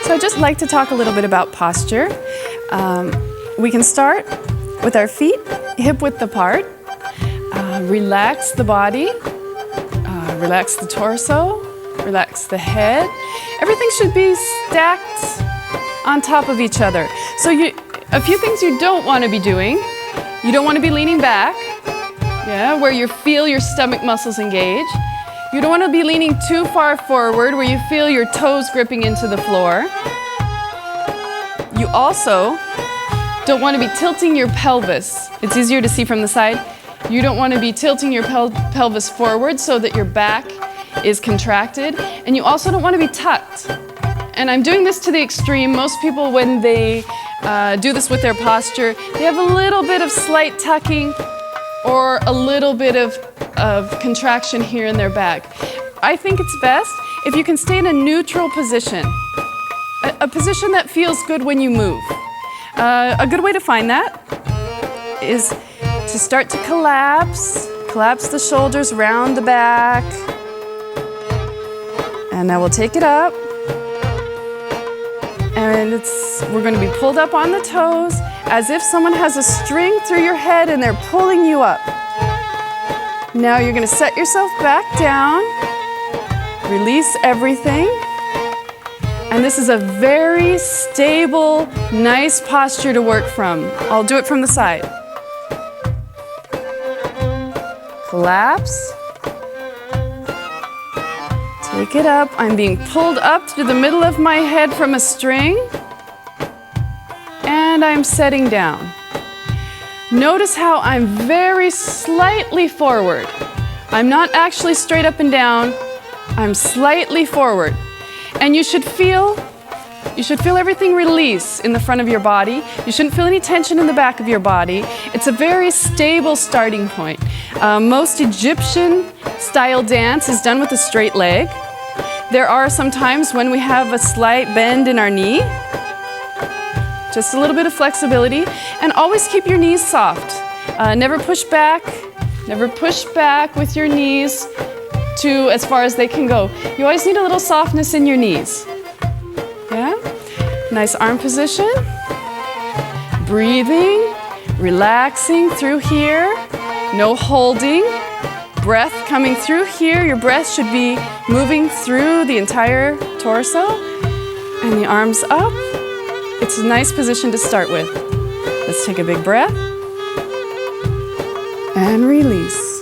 So I'd just like to talk a little bit about posture. We can start with our feet hip width apart. Relax the body, relax the torso, relax the head. Everything should be stacked on top of each other. So a few things you don't want to be doing. You don't want to be leaning back, where you feel your stomach muscles engage. You don't want to be leaning too far forward where you feel your toes gripping into the floor. You also don't want to be tilting your pelvis. It's easier to see from the side. You don't want to be tilting your pelvis forward so that your back is contracted. And you also don't want to be tucked. And I'm doing this to the extreme. Most people, when they do this with their posture, they have a little bit of slight tucking or a little bit of contraction here in their back. I think it's best if you can stay in a neutral position, a position that feels good when you move. A good way to find that is to start to collapse the shoulders round the back. And now we'll take it up. And we're going to be pulled up on the toes as if someone has a string through your head and they're pulling you up. Now you're going to set yourself back down, release everything. And this is a very stable, nice posture to work from. I'll do it from the side. Collapse. Take it up. I'm being pulled up to the middle of my head from a string. And I'm setting down. Notice how I'm very slightly forward. I'm not actually straight up and down. I'm slightly forward. And you should feel everything release in the front of your body. You shouldn't feel any tension in the back of your body. It's a very stable starting point. Most Egyptian style dance is done with a straight leg. There are some times when we have a slight bend in our knee. Just a little bit of flexibility. And always keep your knees soft. Never push back. Never push back with your knees to as far as they can go. You always need a little softness in your knees. Yeah? Nice arm position. Breathing, relaxing through here. No holding. Breath coming through here. Your breath should be moving through the entire torso. And the arms up. It's a nice position to start with. Let's take a big breath. And release.